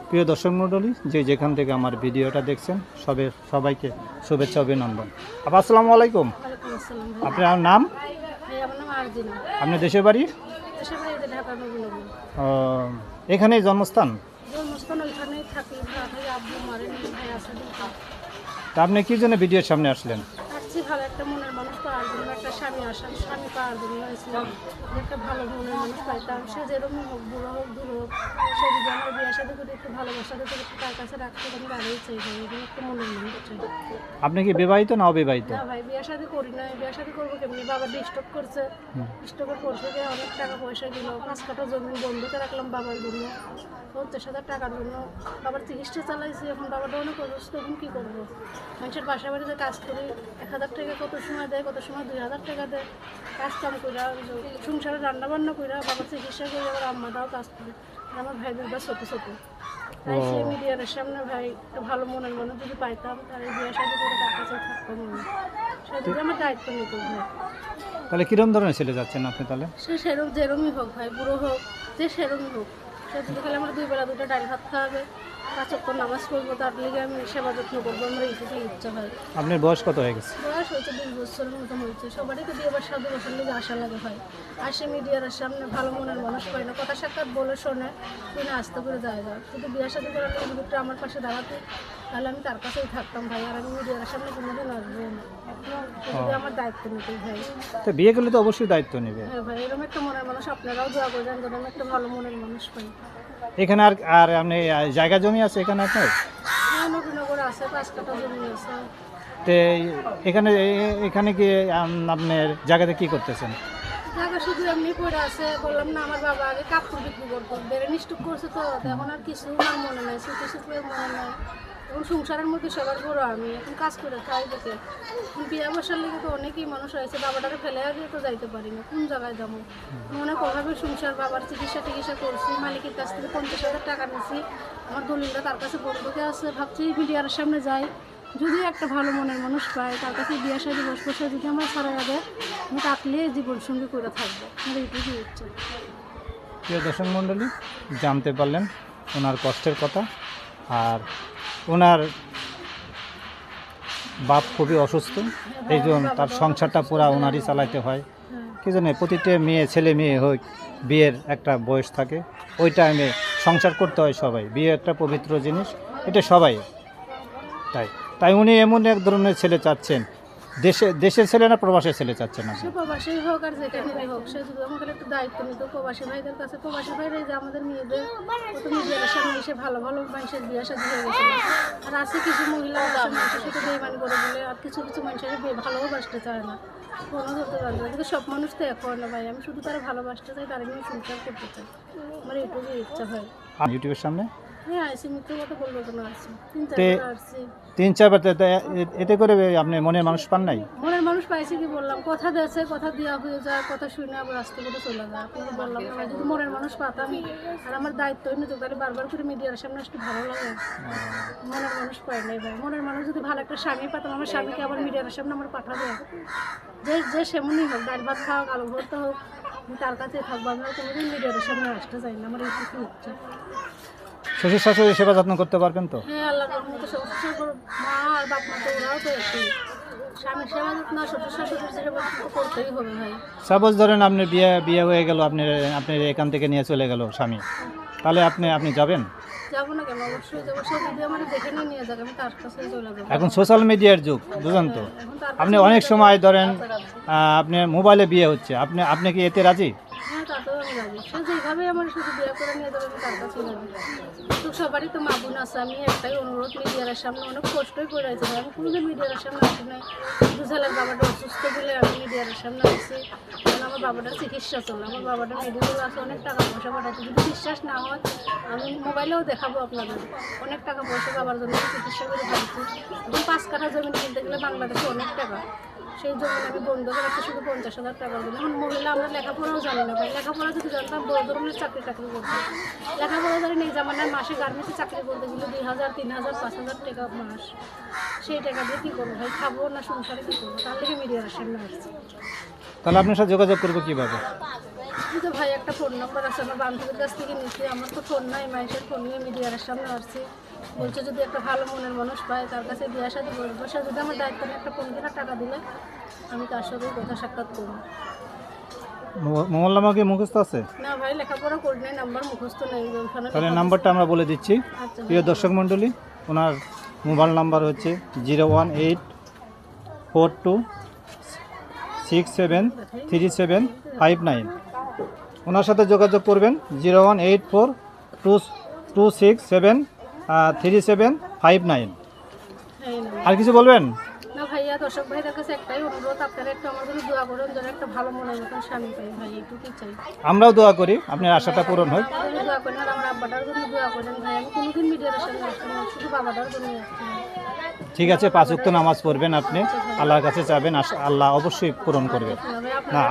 প্রিয় দর্শক মণ্ডলী, যেখান থেকে আমার ভিডিওটা দেখছেন সবাইকে শুভেচ্ছা অভিনন্দন। আসসালামু আলাইকুম। ওয়ালাইকুম আসসালাম ভাই। আপনার নাম? ভাই আমার নাম আরজিনা। আপনার দেশের বাড়ি? দেশের বাড়ি এই যে ঢাকা নবীনগর। এখানেই জন্মস্থান? জন্মস্থান ওইখানেই থাকি। ভাই আব্বু মারেন ভাই আছে দুটো। তা আপনি কি জন্য ভিডিওর সামনে আসলেন? আসছি ভালো একটা মনের মানুষ পাওয়ার জন্য, একটা স্বামী পাওয়ার জন্য আসলাম। একটা ভালো মনের মানুষ পাইতাম, সে যেরকম হোক, বুড়ো হোক দূর হোক, সে যদি আমার বিয়ে সাথে করে একটু ভালোবাসা দিতে একটু তার কাছে রাখতে আমি আগেই চাই ভাই, এরকম একটা মনের মানুষ চাই। আপনি কি বিবাহিত না অবিবাহিত? না ভাই, বিয়ে শাদী করি না। বিয়ে শাদী করবো কেমনি? বাবা ডিস্টার্ব করছে। ডিস্টার্বের পর থেকে অনেক টাকা পয়সা দিল, 5 কাঠা জমি বন্ধকে রাখলাম বাবার জন্য, 50,000 টাকার জন্য। বাবার চিকিৎসা চালাইছি, এখন বাবাটা অনেক অসুস্থ, এখন কী করবো? মানুষের বাসা বাড়িতে কাজ করি, 1,000 টাকা কত সময় দেয়, কত সময় 2,000 টাকা দেয়। কাজ কাম কইরা সংসারে রান্না বান্না কইরা বাবার চিকিৎসা করে আবার আম্মাটাও কাজ করে। আর আমার ভাই দুটা ছোটো ছোটো। তাই সে মিডিয়ার সামনে ভাই একটা ভালো মনের মানুষ যদি পাইতাম, তার এই বিয়ে শাদী করে তার কাছে থাকতাম আমি। সে যদি আমার দায়িত্ব নিত ভাই। তাহলে কিরম ধরনের ছেলে যাচ্ছেন আপনি তাহলে? সে সেরকম যেরমই হোক ভাই, বুড়ো হোক, যে সেরমই হোক, সে যদি খালি আমার 2 বেলা 2টা ডাল ভাত খাওয়াবে, 5 ওয়াক্ত নামাজ পড়বো, তার লিগে আমি সেবা যত্ন করবো, আমার এইটুকুই ইচ্ছা হয়। আপনার বয়স কত হয়ে গেছে? বয়স হয়েছে 20 বছরের মতো হয়েছে। সবারই তো বিয়ে বা 7 বছর লেগে আশা লাগে হয়। আর সে মিডিয়ার সামনে ভালো মনের মানুষ পায় না, কথা সাক্ষাৎ বলে শোনে, তুই না আস্তে করে যায় যদি বিয়ে শাদী করার লোক যদি আমার পাশে দাঁড়াতে, তাহলে আমি তার কাছেই থাকতাম ভাই। আর আমি মিডিয়ার সামনে কোনোদিন আসবো না। যদি আমার দায়িত্ব নিতে ভাই। তো বিয়ে করলে তো অবশ্যই দায়িত্ব নেবে। হ্যাঁ ভাই, এরকম একটা মনের মানুষ আপনারাও দোয়া করবেন যেন আমি একটা ভালো মনের মানুষ পাই। এখানে আর আর আপনি জায়গা জমি আছে এখানে আপনার? হ্যাঁ, নবীনগর আছে, 5 কাঠা জমি আছে। তো এখানে এখানে কি আপনার জায়গাতে কি করতেছেন? জায়গা শুধু এমনি পড়ে আছে। বললাম না, আমার বাবা আগে কাপড় বিক্রি করতো, বেড়ে নিষ্ঠুক করছে, তো এখন আর কিছু আমার মনে নাই, স্মৃতি স্মৃতি মনে নাই। এখন সংসারের মধ্যে সবার বড় আমি, এখন কাজ করে খাই দেখে। এখন বিয়ে বসার লেগে তো অনেকেই মানুষ হয়েছে, বাবাটাকে ফেলে দিয়ে তো যাইতে পারি না, কোন জায়গায় যাবো? অনেক অভাবে সংসার, বাবার চিকিৎসা করছি, মালিকের কাছ থেকে 50,000 টাকা নিয়েছি। আমার দলিলটা তার কাছে বন্ধুকে আছে, ভাবছি মিডিয়ার সামনে যাই, যদি একটা ভালো মনের মানুষ পাই, তার কাছে বিয়ে শাদী বসে যদি আমার ছাড়া যাবে, আমি থাকলে জীবন সঙ্গী করে থাকবো, আমার এইটুকুই ইচ্ছা। প্রিয় দর্শক মণ্ডলী, জানতে পারলেন ওনার কষ্টের কথা। আর ওনার বাপ খুবই অসুস্থ, এই জন্য তার সংসারটা পুরা ওনারই চালাইতে হয়। কি জানে, প্রতিটা ছেলে মেয়ে হোক, বিয়ের একটা বয়স থাকে, ওই টাইমে সংসার করতে হয় সবাই। বিয়ে একটা পবিত্র জিনিস, এটা সবাই। তাই তাই উনি এমন এক ধরনের ছেলে চাচ্ছেন, দেশের ছেলে না প্রবাসের ছেলে চাচ্ছেন না? সে প্রবাসী হোক আর যেখানে হোক, সে যদি আমাকে একটু দায়িত্ব নিত প্রবাসী ভাইদের কাছে। প্রবাসী ভাইরাই যে আমাদের মেয়েদের কত মিডিয়ার সামনে এসে ভালো ভালো মানুষের বিয়ে শাদী হয়ে গেছিল। আর আছে কিছু মহিলা মানুষের সাথে বেইমানি করে বলে, আর কিছু কিছু মানুষের ভালোবাসতে চায় না, কোনো ধরতে পারে না। কিন্তু সব মানুষ তো এক হয় না ভাই, আমি শুধু তারা ভালোবাসতে চাই, তারা নিয়ে সংসার করতে চাই, আমার এইটুকুই ইচ্ছা হয়। ইউটিউবের সামনে হ্যাঁ আসি, মিথ্যে কথা বলবো কেন, আসছি 3-4 বার আসছি। 3-4 বার, এতে করে আপনি মনের মানুষ পান নাই? মনের মানুষ পাইছে কি বললাম, কথা দিয়েছে, কথা দেওয়া হয়ে যায়, কথা শুনে আবার রাস্তা করে চলে যায়। আপনাকে বললাম না ভাই, যদি মনের মানুষ পাতাম আর আমার দায়িত্ব নিত, তাহলে বারবার করে মিডিয়ার সামনে আসতে ভালো লাগে। মনের মানুষ পাই নাই ভাই। মনের মানুষ যদি ভালো একটা স্বামী পাতাম, আমার স্বামীকে আবার মিডিয়ার সামনে আমার পাঠাবে, যে সেমনই হোক, ডাল ভাত খাওয়া আলু ভর্তা হোক, আমি তার কাছে থাকবো। আমি আর কোনোদিন মিডিয়ার সামনে আসতে চাই না, আমার এইটুকু ইচ্ছা। শ্বশুর শাশুড়ি সেবা যত্ন করতে পারবেন তো? হ্যাঁ, আল্লাহর রহমতে শ্বশুর মা আর বাপ মা তো ওরাও তো একটু স্বামীর সেবা যত্ন, শ্বশুর শাশুড়ির সেবা যত্ন করতেই হবে ভাই। সাপোজ ধরেন আপনার বিয়ে হয়ে গেল, আপনি এখান থেকে নিয়ে চলে গেল স্বামী, তাহলে আপনি যাবেন? যাবো না কেন, অবশ্যই যাবো। সে যদি আমার দেখে নিয়ে যাবে, আমি তার কাছে চলে যাবো। এখন সোশ্যাল মিডিয়ার যুগ, বুঝলেন তো? এখন তার আপনি অনেক সময় ধরেন আপনার মোবাইলে বিয়ে হচ্ছে, আপনি কি এতে রাজি? হ্যাঁ, তাতেও আমি যাবো। সে যেভাবে আমার শুধু বিয়ে করে নিয়ে যাবে, আমি তার কাছে যাবো। কিন্তু সবারই তো মা বোন আছে। আমি একটাই অনুরোধ, মিডিয়ার সামনে অনেক কষ্টই করে আছে, আমি কোনোদিন মিডিয়ার সামনে আসি নাই। দুসালের বাবাটা অসুস্থ বলে আমি মিডিয়ার সামনে আসি, কারণ আমার বাবাটার চিকিৎসা চলে। আমার বাবাটা মেডিকেল আছে, অনেক টাকা পয়সা পাঠাচ্ছে। যদি বিশ্বাস না হয়, আমি মোবাইলেও দেখাবো আপনাদের। অনেক টাকা পয়সা বাবার জন্য চিকিৎসা করে পাচ্ছি। এবং 5 কাঠা জমি কিনতে গেলে বাংলাদেশে অনেক টাকা। সেই জন্য আমি বন্ধকে রাখছি শুধু 50,000 টাকার জন্য। এখন মহিলা আমরা লেখাপড়াও জানি না ভাই। লেখাপড়া যদি জানতাম, বড় ধরনের চাকরি করতাম। লেখাপড়া জানি না, এই জামানায় মাসে গার্মেন্টসে চাকরি করতে গেলে 2,000, 3,000, 5,000 টাকা মাস। সেই টাকা দিয়ে কী করবো ভাই? খাবো না সংসারে কী করবো? তার থেকে মিডিয়ার সামনে আসছি। তাহলে আপনার সাথে যোগাযোগ করবো কীভাবে? এই তো ভাই একটা ফোন নাম্বার আছে আমার বান্ধবীর কাছ থেকে নিচ্ছি, আমার তো ফোন নাই, মাইসের ফোন নিয়ে মিডিয়ার সামনে আসছি, বলছে যদি একটা ভালো মনের মানুষ পায় তার কাছে বিয়ে সাথে বলবো, সে যদি আমার দায়িত্ব নিয়ে একটা 15,000 টাকা দিলে আমি তার সাথে কথা সাক্ষাৎ করবো। মোবাইল নাম্বার কি মুখস্থ আছে? না ভাই, লেখাপড়া করি নাই, নাম্বার মুখস্থ নেই ওখানে। তাহলে নাম্বারটা আমরা বলে দিচ্ছি। আচ্ছা প্রিয় দর্শক মণ্ডলী, ওনার মোবাইল নাম্বার হচ্ছে 01842673759। ওনার সাথে যোগাযোগ করবেন 01842673759। এই নাম্বার। আর কিছু বলবেন? না ভাইয়া, দর্শক ভাইদের কাছে একটাই অনুরোধ, আপনারা একটু আমার জন্য দোয়া করেন যেন একটা ভালো মনের মতন স্বামী পাই ভাই, এটুকুই চাই। আমরাও দোয়া করি আপনার আশাটা পূরণ হোক। আপনি দোয়া করেন আর আমার আব্বাটার জন্য দোয়া করেন ভাই, আমি কোনোদিন মিডিয়ার সামনে আসতাম না, শুধু বাবাটার জন্য আসতাম। ঠিক আছে, 5 ওয়াক্ত নামাজ পড়বেন আপনি, আল্লাহর কাছে চাবেন, আল্লাহ অবশ্যই পূরণ করবে। ভাই আপনার না